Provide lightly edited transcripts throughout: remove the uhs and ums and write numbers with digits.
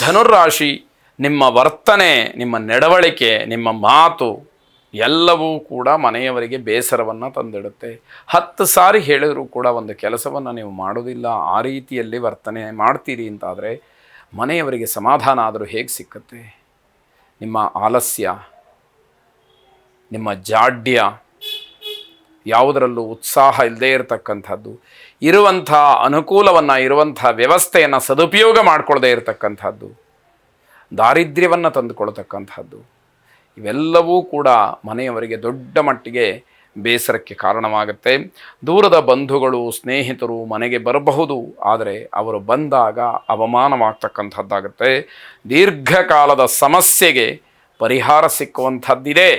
ಧನುರಾಶಿ, ನಿಮ್ಮ ವರ್ತನೆ, ನಿಮ್ಮ ನಡವಳಿಕೆ, ನಿಮ್ಮ ಮಾತು ಎಲ್ಲವೂ ಕೂಡ ಮನೆಯವರಿಗೆ ಬೇಸರವನ್ನು ತಂದಿಡುತ್ತೆ. 10 ಸಾರಿ ಹೇಳಿದರೂ ಕೂಡ ಒಂದು ಕೆಲಸವನ್ನು ನೀವು ಮಾಡೋದಿಲ್ಲ, ಆ ರೀತಿಯಲ್ಲಿ ವರ್ತನೆ ಮಾಡ್ತೀರಿ ಅಂತಾದರೆ ಮನೆಯವರಿಗೆ ಸಮಾಧಾನ ಆದರೂ ಹೇಗೆ ಸಿಕ್ಕತ್ತೆ? ನಿಮ್ಮ ಆಲಸ್ಯ, ನಿಮ್ಮ ಜಾಡ್ಯ, ಯಾವುದರಲ್ಲೂ ಉತ್ಸಾಹ ಇಲ್ಲದೇ ಇರತಕ್ಕಂಥದ್ದು, ಇರುವಂಥ ಅನುಕೂಲವನ್ನು, ಇರುವಂಥ ವ್ಯವಸ್ಥೆಯನ್ನು ಸದುಪಯೋಗ ಮಾಡಿಕೊಳ್ಳದೇ ಇರತಕ್ಕಂಥದ್ದು, ದಾರಿದ್ರ್ಯವನ್ನು ತಂದುಕೊಳ್ತಕ್ಕಂಥದ್ದು, ಇವೆಲ್ಲವೂ ಕೂಡ ಮನೆಯವರಿಗೆ ದೊಡ್ಡ ಮಟ್ಟಿಗೆ ಬೇಸರಕ್ಕೆ ಕಾರಣವಾಗುತ್ತೆ. ದೂರದ ಬಂಧುಗಳು, ಸ್ನೇಹಿತರು ಮನೆಗೆ ಬರಬಹುದು, ಆದರೆ ಅವರು ಬಂದಾಗ ಅವಮಾನವಾಗ್ತಕ್ಕಂಥದ್ದಾಗುತ್ತೆ. ದೀರ್ಘಕಾಲದ ಸಮಸ್ಯೆಗೆ ಪರಿಹಾರ ಸಿಕ್ಕುವಂಥದ್ದಿದೆ,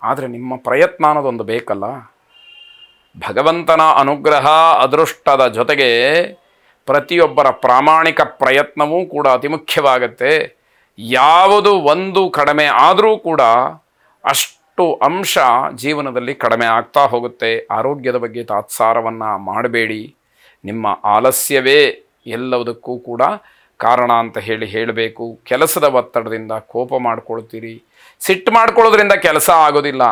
ಆದರೆ ನಿಮ್ಮ ಪ್ರಯತ್ನ ಅನ್ನೋದೊಂದು ಬೇಕಲ್ಲ. ಭಗವಂತನ ಅನುಗ್ರಹ, ಅದೃಷ್ಟದ ಜೊತೆಗೆ ಪ್ರತಿಯೊಬ್ಬರ ಪ್ರಾಮಾಣಿಕ ಪ್ರಯತ್ನವೂ ಕೂಡ ಅತಿ ಮುಖ್ಯವಾಗುತ್ತೆ. ಯಾವುದು ಒಂದು ಕಡಿಮೆ ಆದರೂ ಕೂಡ ಅಷ್ಟು ಅಂಶ ಜೀವನದಲ್ಲಿ ಕಡಿಮೆ ಆಗ್ತಾ ಹೋಗುತ್ತೆ. ಆರೋಗ್ಯದ ಬಗ್ಗೆ ತಾತ್ಸಾರವನ್ನು ಮಾಡಬೇಡಿ. ನಿಮ್ಮ ಆಲಸ್ಯವೇ ಎಲ್ಲದಕ್ಕೂ ಕೂಡ ಕಾರಣ ಅಂತ ಹೇಳಬೇಕು. ಕೆಲಸದ ಒತ್ತಡದಿಂದ ಕೋಪ ಮಾಡ್ಕೊಳ್ತೀರಿ, ಸಿಟ್ಟು ಮಾಡ್ಕೊಳ್ಳೋದ್ರಿಂದ ಕೆಲಸ ಆಗೋದಿಲ್ಲ.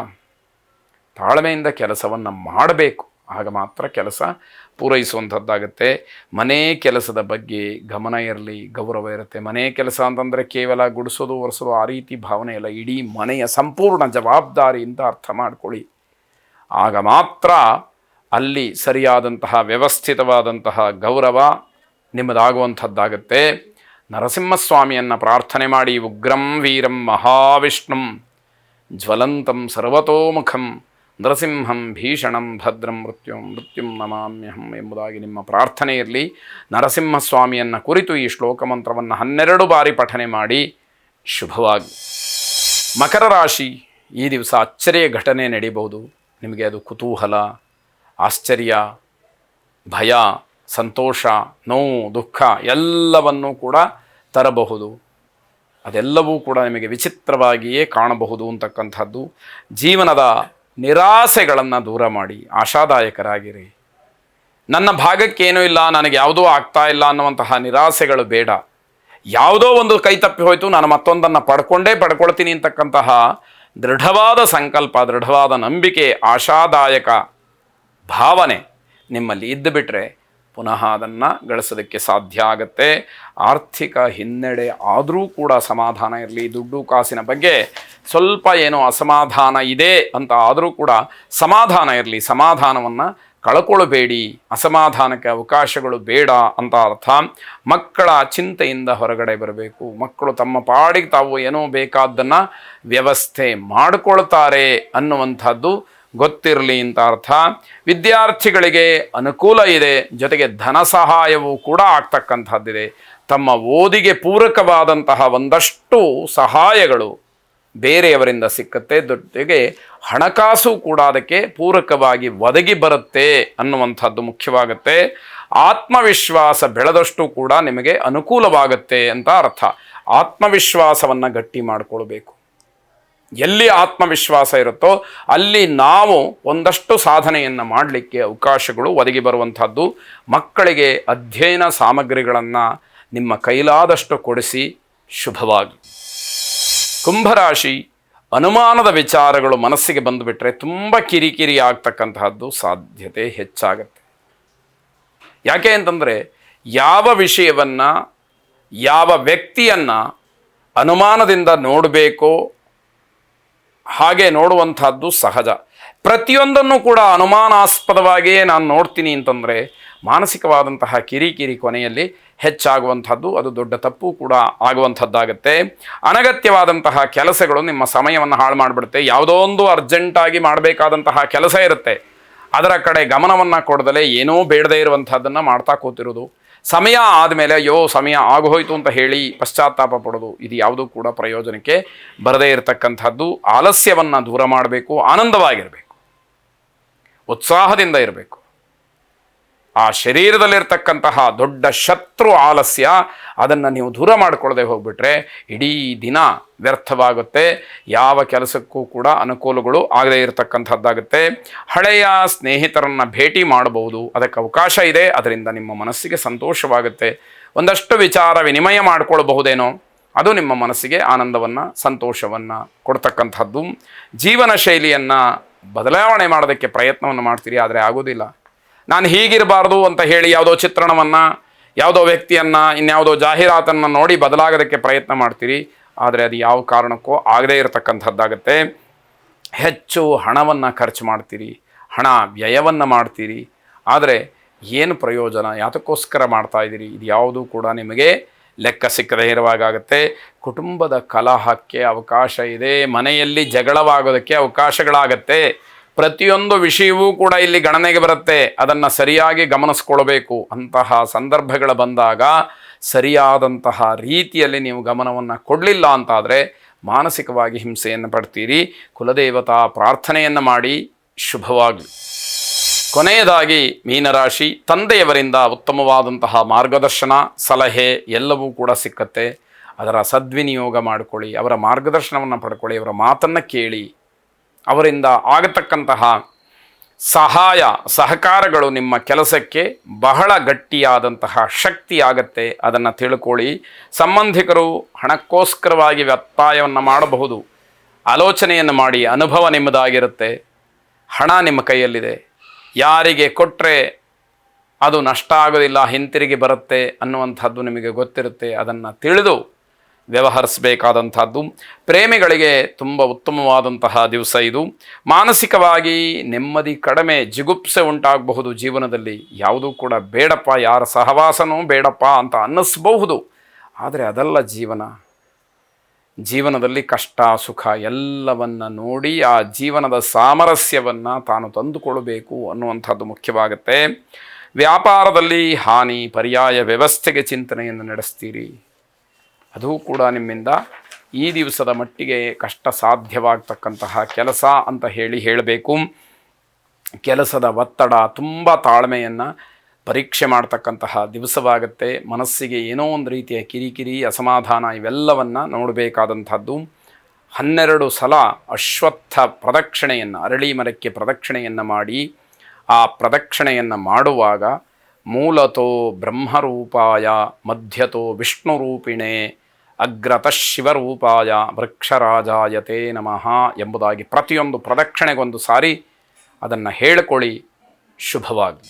ತಾಳ್ಮೆಯಿಂದ ಕೆಲಸವನ್ನು ಮಾಡಬೇಕು, ಆಗ ಮಾತ್ರ ಕೆಲಸ ಪೂರೈಸುವಂಥದ್ದಾಗುತ್ತೆ. ಮನೆ ಕೆಲಸದ ಬಗ್ಗೆ ಗಮನ ಇರಲಿ, ಗೌರವ ಇರುತ್ತೆ. ಮನೆ ಕೆಲಸ ಅಂತಂದರೆ ಕೇವಲ ಗುಡಿಸೋದು ಒರೆಸೋದು ಆ ರೀತಿ ಭಾವನೆ ಇಲ್ಲ, ಇಡೀ ಮನೆಯ ಸಂಪೂರ್ಣ ಜವಾಬ್ದಾರಿ ಅಂತ ಅರ್ಥ ಮಾಡ್ಕೊಳ್ಳಿ. ಆಗ ಮಾತ್ರ ಅಲ್ಲಿ ಸರಿಯಾದಂತಹ ವ್ಯವಸ್ಥಿತವಾದಂತಹ ಗೌರವ ನಿಮ್ಮದಾಗುವಂಥದ್ದಾಗುತ್ತೆ. ನರಸಿಂಹಸ್ವಾಮಿಯನ್ನು ಪ್ರಾರ್ಥನೆ ಮಾಡಿ, ಉಗ್ರಂ ವೀರಂ ಮಹಾವಿಷ್ಣುಂ ಜ್ವಲಂತಂ ಸರ್ವತೋಮುಖಂ ನರಸಿಂಹಂ ಭೀಷಣಂ ಭದ್ರಂ ಮೃತ್ಯುಂ ನಮಾಮ್ಯಹಂ ಎಂಬುದಾಗಿ ನಿಮ್ಮ ಪ್ರಾರ್ಥನೆ ಇರಲಿ. ನರಸಿಂಹಸ್ವಾಮಿಯನ್ನು ಕುರಿತು ಈ ಶ್ಲೋಕ ಮಂತ್ರವನ್ನು 12 ಬಾರಿ ಪಠನೆ ಮಾಡಿ. ಶುಭವಾಗಿ. ಮಕರ ರಾಶಿ, ಈ ದಿವಸ ಅಚ್ಚರಿಯ ಘಟನೆ ನಡೀಬಹುದು. ನಿಮಗೆ ಅದು ಕುತೂಹಲ, ಆಶ್ಚರ್ಯ, ಭಯ, ಸಂತೋಷ, ನೋವು, ದುಃಖ ಎಲ್ಲವನ್ನೂ ಕೂಡ ತರಬಹುದು. ಅದೆಲ್ಲವೂ ಕೂಡ ನಿಮಗೆ ವಿಚಿತ್ರವಾಗಿಯೇ ಕಾಣಬಹುದು ಅಂತಕ್ಕಂಥದ್ದು. ಜೀವನದ ನಿರಾಸೆಗಳನ್ನು ದೂರ ಮಾಡಿ ಆಶಾದಾಯಕರಾಗಿರಿ. ನನ್ನ ಭಾಗಕ್ಕೇನೂ ಇಲ್ಲ, ನನಗೆ ಯಾವುದೂ ಆಗ್ತಾ ಇಲ್ಲ ಅನ್ನುವಂತಹ ನಿರಾಸೆಗಳು ಬೇಡ. ಯಾವುದೋ ಒಂದು ಕೈ ತಪ್ಪಿ ಹೋಯಿತು, ನಾನು ಮತ್ತೊಂದನ್ನು ಪಡ್ಕೊಳ್ತೀನಿ ಅಂತಕ್ಕಂತಹ ದೃಢವಾದ ಸಂಕಲ್ಪ, ದೃಢವಾದ ನಂಬಿಕೆ, ಆಶಾದಾಯಕ ಭಾವನೆ ನಿಮ್ಮಲ್ಲಿ ಇದ್ದು ಬಿಟ್ಟರೆ ಪುನಃ ಅದನ್ನು ಗಳಿಸೋದಕ್ಕೆ ಸಾಧ್ಯ ಆಗುತ್ತೆ. ಆರ್ಥಿಕ ಹಿನ್ನಡೆ ಆದರೂ ಕೂಡ ಸಮಾಧಾನ ಇರಲಿ. ದುಡ್ಡು ಕಾಸಿನ ಬಗ್ಗೆ ಸ್ವಲ್ಪ ಏನೋ ಅಸಮಾಧಾನ ಇದೆ ಅಂತ ಆದರೂ ಕೂಡ ಸಮಾಧಾನ ಇರಲಿ. ಸಮಾಧಾನವನ್ನು ಕಳ್ಕೊಳ್ಬೇಡಿ. ಅಸಮಾಧಾನಕ್ಕೆ ಅವಕಾಶಗಳು ಬೇಡ ಅಂತ ಅರ್ಥ. ಮಕ್ಕಳ ಚಿಂತೆಯಿಂದ ಹೊರಗಡೆ ಬರಬೇಕು. ಮಕ್ಕಳು ತಮ್ಮ ಪಾಡಿಗೆ ತಾವು ಏನೋ ಬೇಕಾದ್ದನ್ನು ವ್ಯವಸ್ಥೆ ಮಾಡಿಕೊಳ್ತಾರೆ ಅನ್ನುವಂಥದ್ದು ಗೊತ್ತಿರಲಿ ಅಂತ ಅರ್ಥ. ವಿದ್ಯಾರ್ಥಿಗಳಿಗೆ ಅನುಕೂಲ ಇದೆ, ಜೊತೆಗೆ ಧನ ಸಹಾಯವೂ ಕೂಡ ಆಗ್ತಕ್ಕಂಥದ್ದಿದೆ. ತಮ್ಮ ಓದಿಗೆ ಪೂರಕವಾದಂತಹ ಒಂದಷ್ಟು ಸಹಾಯಗಳು ಬೇರೆಯವರಿಂದ ಸಿಕ್ಕತ್ತೆ, ಜೊತೆಗೆ ಹಣಕಾಸು ಕೂಡ ಅದಕ್ಕೆ ಪೂರಕವಾಗಿ ಒದಗಿ ಬರುತ್ತೆ ಅನ್ನುವಂಥದ್ದು ಮುಖ್ಯವಾಗುತ್ತೆ. ಆತ್ಮವಿಶ್ವಾಸ ಬೆಳೆದಷ್ಟು ಕೂಡ ನಿಮಗೆ ಅನುಕೂಲವಾಗುತ್ತೆ ಅಂತ ಅರ್ಥ. ಆತ್ಮವಿಶ್ವಾಸವನ್ನು ಗಟ್ಟಿ ಮಾಡಿಕೊಳ್ಬೇಕು. ಎಲ್ಲಿ ಆತ್ಮವಿಶ್ವಾಸ ಇರುತ್ತೋ ಅಲ್ಲಿ ನಾವು ಒಂದಷ್ಟು ಸಾಧನೆಯನ್ನು ಮಾಡಲಿಕ್ಕೆ ಅವಕಾಶಗಳು ಒದಗಿ ಬರುವಂಥದ್ದು. ಮಕ್ಕಳಿಗೆ ಅಧ್ಯಯನ ಸಾಮಗ್ರಿಗಳನ್ನು ನಿಮ್ಮ ಕೈಲಾದಷ್ಟು ಕೊಡಿಸಿ. ಶುಭವಾಗಿ. ಕುಂಭರಾಶಿ, ಅನುಮಾನದ ವಿಚಾರಗಳು ಮನಸ್ಸಿಗೆ ಬಂದುಬಿಟ್ರೆ ತುಂಬ ಕಿರಿಕಿರಿ ಆಗ್ತಕ್ಕಂತಹದ್ದು ಸಾಧ್ಯತೆ ಹೆಚ್ಚಾಗತ್ತೆ. ಯಾಕೆ ಅಂತಂದರೆ ಯಾವ ವಿಷಯವನ್ನು, ಯಾವ ವ್ಯಕ್ತಿಯನ್ನು ಅನುಮಾನದಿಂದ ನೋಡಬೇಕೋ ಹಾಗೆ ನೋಡುವಂಥದ್ದು ಸಹಜ. ಪ್ರತಿಯೊಂದನ್ನು ಕೂಡ ಅನುಮಾನಾಸ್ಪದವಾಗಿಯೇ ನಾನು ನೋಡ್ತೀನಿ ಅಂತಂದರೆ ಮಾನಸಿಕವಾದಂತಹ ಕಿರಿಕಿರಿ ಕೊನೆಯಲ್ಲಿ ಹೆಚ್ಚಾಗುವಂಥದ್ದು, ಅದು ದೊಡ್ಡ ತಪ್ಪು ಕೂಡ ಆಗುವಂಥದ್ದಾಗುತ್ತೆ. ಅನಗತ್ಯವಾದಂತಹ ಕೆಲಸಗಳು ನಿಮ್ಮ ಸಮಯವನ್ನು ಹಾಳು ಮಾಡಿಬಿಡುತ್ತೆ. ಯಾವುದೋ ಒಂದು ಅರ್ಜೆಂಟಾಗಿ ಮಾಡಬೇಕಾದಂತಹ ಕೆಲಸ ಇರುತ್ತೆ, ಅದರ ಕಡೆ ಗಮನವನ್ನು ಕೊಡದಲೇ ಏನೋ ಬೇಡದೇ ಇರುವಂಥದ್ದನ್ನು ಮಾಡ್ತಾ ಕೂತಿರೋದು. ಸಮಯ ಆದಮೇಲೆ ಅಯ್ಯೋ ಸಮಯ ಆಗೋಯ್ತು ಅಂತ ಹೇಳಿ ಪಶ್ಚಾತ್ತಾಪ ಪಡೋದು, ಇದು ಯಾವುದೂ ಕೂಡ ಪ್ರಯೋಜನಕ್ಕೆ ಬರದೇ ಇರತಕ್ಕಂಥದ್ದು. ಆಲಸ್ಯವನ್ನು ದೂರ ಮಾಡಬೇಕು, ಆನಂದವಾಗಿರಬೇಕು, ಉತ್ಸಾಹದಿಂದ ಇರಬೇಕು. ಆ ಶರೀರದಲ್ಲಿರ್ತಕ್ಕಂತಹ ದೊಡ್ಡ ಶತ್ರು ಆಲಸ್ಯ, ಅದನ್ನು ನೀವು ದೂರ ಮಾಡಿಕೊಳ್ಳದೆ ಹೋಗ್ಬಿಟ್ರೆ ಇಡೀ ದಿನ ವ್ಯರ್ಥವಾಗುತ್ತೆ. ಯಾವ ಕೆಲಸಕ್ಕೂ ಕೂಡ ಅನುಕೂಲಗಳು ಆಗದೇ ಇರತಕ್ಕಂಥದ್ದಾಗುತ್ತೆ. ಹಳೆಯ ಸ್ನೇಹಿತರನ್ನು ಭೇಟಿ ಮಾಡಬಹುದು, ಅದಕ್ಕೆ ಅವಕಾಶ ಇದೆ. ಅದರಿಂದ ನಿಮ್ಮ ಮನಸ್ಸಿಗೆ ಸಂತೋಷವಾಗುತ್ತೆ. ಒಂದಷ್ಟು ವಿಚಾರ ವಿನಿಮಯ ಮಾಡಿಕೊಳ್ಬಹುದೇನೋ, ಅದು ನಿಮ್ಮ ಮನಸ್ಸಿಗೆ ಆನಂದವನ್ನು ಸಂತೋಷವನ್ನು ಕೊಡ್ತಕ್ಕಂಥದ್ದು. ಜೀವನ ಶೈಲಿಯನ್ನು ಬದಲಾವಣೆ ಮಾಡೋದಕ್ಕೆ ಪ್ರಯತ್ನವನ್ನು ಮಾಡ್ತೀರಿ, ಆದರೆ ಆಗೋದಿಲ್ಲ. ನಾನು ಹೀಗಿರಬಾರ್ದು ಅಂತ ಹೇಳಿ ಯಾವುದೋ ಚಿತ್ರಣವನ್ನು, ಯಾವುದೋ ವ್ಯಕ್ತಿಯನ್ನು, ಇನ್ಯಾವುದೋ ಜಾಹೀರಾತನ್ನು ನೋಡಿ ಬದಲಾಗೋದಕ್ಕೆ ಪ್ರಯತ್ನ ಮಾಡ್ತೀರಿ, ಆದರೆ ಅದು ಯಾವ ಕಾರಣಕ್ಕೂ ಆಗದೇ ಇರತಕ್ಕಂಥದ್ದಾಗತ್ತೆ. ಹೆಚ್ಚು ಹಣವನ್ನು ಖರ್ಚು ಮಾಡ್ತೀರಿ, ಹಣ ವ್ಯಯವನ್ನು ಮಾಡ್ತೀರಿ, ಆದರೆ ಏನು ಪ್ರಯೋಜನ, ಯಾತಕ್ಕೋಸ್ಕರ ಮಾಡ್ತಾ ಇದ್ದೀರಿ, ಇದು ಯಾವುದೂ ಕೂಡ ನಿಮಗೆ ಲೆಕ್ಕ ಸಿಕ್ಕದೇ ಇರುವಾಗತ್ತೆ. ಕುಟುಂಬದ ಕಲಹಕ್ಕೆ ಅವಕಾಶ ಇದೆ, ಮನೆಯಲ್ಲಿ ಜಗಳವಾಗೋದಕ್ಕೆ ಅವಕಾಶಗಳಾಗತ್ತೆ. ಪ್ರತಿಯೊಂದು ವಿಷಯವೂ ಕೂಡ ಇಲ್ಲಿ ಗಣನೆಗೆ ಬರುತ್ತೆ, ಅದನ್ನು ಸರಿಯಾಗಿ ಗಮನಿಸ್ಕೊಳ್ಬೇಕು. ಅಂತಹ ಸಂದರ್ಭಗಳು ಬಂದಾಗ ಸರಿಯಾದಂತಹ ರೀತಿಯಲ್ಲಿ ನೀವು ಗಮನವನ್ನು ಕೊಡಲಿಲ್ಲ ಅಂತಾದರೆ ಮಾನಸಿಕವಾಗಿ ಹಿಂಸೆಯನ್ನು ಪಡ್ತೀರಿ. ಕುಲದೇವತಾ ಪ್ರಾರ್ಥನೆಯನ್ನು ಮಾಡಿ. ಶುಭವಾಗಲಿ. ಕೊನೆಯದಾಗಿ ಮೀನರಾಶಿ, ತಂದೆಯವರಿಂದ ಉತ್ತಮವಾದಂತಹ ಮಾರ್ಗದರ್ಶನ, ಸಲಹೆ ಎಲ್ಲವೂ ಕೂಡ ಸಿಕ್ಕತ್ತೆ. ಅದರ ಸದ್ವಿನಿಯೋಗ ಮಾಡಿಕೊಳ್ಳಿ, ಅವರ ಮಾರ್ಗದರ್ಶನವನ್ನು ಪಡ್ಕೊಳ್ಳಿ, ಅವರ ಮಾತನ್ನು ಕೇಳಿ. ಅವರಿಂದ ಆಗತಕ್ಕಂತಹ ಸಹಾಯ ಸಹಕಾರಗಳು ನಿಮ್ಮ ಕೆಲಸಕ್ಕೆ ಬಹಳ ಗಟ್ಟಿಯಾದಂತಹ ಶಕ್ತಿ ಆಗತ್ತೆ, ಅದನ್ನು ತಿಳ್ಕೊಳ್ಳಿ. ಸಂಬಂಧಿಕರು ಹಣಕ್ಕೋಸ್ಕರವಾಗಿ ವ್ಯತ್ಯಾಯವನ್ನು ಮಾಡಬಹುದು, ಆಲೋಚನೆಯನ್ನು ಮಾಡಿ. ಅನುಭವ ನಿಮ್ಮದಾಗಿರುತ್ತೆ, ಹಣ ನಿಮ್ಮ ಕೈಯಲ್ಲಿದೆ. ಯಾರಿಗೆ ಕೊಟ್ಟರೆ ಅದು ನಷ್ಟ ಆಗೋದಿಲ್ಲ, ಹಿಂತಿರುಗಿ ಬರುತ್ತೆ ಅನ್ನುವಂಥದ್ದು ನಿಮಗೆ ಗೊತ್ತಿರುತ್ತೆ. ಅದನ್ನು ತಿಳಿದು ವ್ಯವಹರಿಸಬೇಕಾದಂಥದ್ದು. ಪ್ರೇಮಿಗಳಿಗೆ ತುಂಬ ಉತ್ತಮವಾದಂತಹ ದಿವಸ ಇದು. ಮಾನಸಿಕವಾಗಿ ನೆಮ್ಮದಿ ಕಡಿಮೆ, ಜಿಗುಪ್ಸೆ ಉಂಟಾಗಬಹುದು ಜೀವನದಲ್ಲಿ. ಯಾವುದೂ ಕೂಡ ಬೇಡಪ್ಪ, ಯಾರ ಸಹವಾಸನೂ ಬೇಡಪ್ಪ ಅಂತ ಅನ್ನಿಸ್ಬಹುದು, ಆದರೆ ಅದಲ್ಲ ಜೀವನ. ಜೀವನದಲ್ಲಿ ಕಷ್ಟ ಸುಖ ಎಲ್ಲವನ್ನು ನೋಡಿ ಆ ಜೀವನದ ಸಾಮರಸ್ಯವನ್ನು ತಾನು ತಂದುಕೊಳ್ಬೇಕು ಅನ್ನುವಂಥದ್ದು ಮುಖ್ಯವಾಗುತ್ತೆ. ವ್ಯಾಪಾರದಲ್ಲಿ ಹಾನಿ, ಪರ್ಯಾಯ ವ್ಯವಸ್ಥೆಗೆ ಚಿಂತನೆಯನ್ನು ನಡೆಸ್ತೀರಿ. ಅದು ಕೂಡ ನಿಮ್ಮಿಂದ ಈ ದಿವಸದ ಮಟ್ಟಿಗೆ ಕಷ್ಟ ಸಾಧ್ಯವಾಗ್ತಕ್ಕಂತಹ ಕೆಲಸ ಅಂತ ಹೇಳಬೇಕು. ಕೆಲಸದ ಒತ್ತಡ, ತುಂಬ ತಾಳ್ಮೆಯನ್ನು ಪರೀಕ್ಷೆ ಮಾಡ್ತಕ್ಕಂತಹ ದಿವಸವಾಗುತ್ತೆ. ಮನಸ್ಸಿಗೆ ಏನೋ ಒಂದು ರೀತಿಯ ಕಿರಿಕಿರಿ, ಅಸಮಾಧಾನ ಇವೆಲ್ಲವನ್ನು ನೋಡಬೇಕಾದಂಥದ್ದು. 12 ಸಲ ಅಶ್ವತ್ಥ ಪ್ರದಕ್ಷಿಣೆಯನ್ನು, ಅರಳಿ ಮರಕ್ಕೆ ಪ್ರದಕ್ಷಿಣೆಯನ್ನು ಮಾಡಿ. ಆ ಪ್ರದಕ್ಷಿಣೆಯನ್ನು ಮಾಡುವಾಗ ಮೂಲತೋ ಬ್ರಹ್ಮರೂಪಾಯ ಮಧ್ಯತೋ ವಿಷ್ಣುರೂಪಿಣೆ ಅಗ್ರತಃ ಶಿವರೂಪಾಯ ವೃಕ್ಷರಾಜಾಯತೆ ನಮಃ ಎಂಬುದಾಗಿ ಪ್ರತಿಯೊಂದು ಪ್ರದಕ್ಷಿಣೆಗೊಂದು ಸಾರಿ ಅದನ್ನು ಹೇಳಿಕೊಳ್ಳಿ. ಶುಭವಾಗಿ.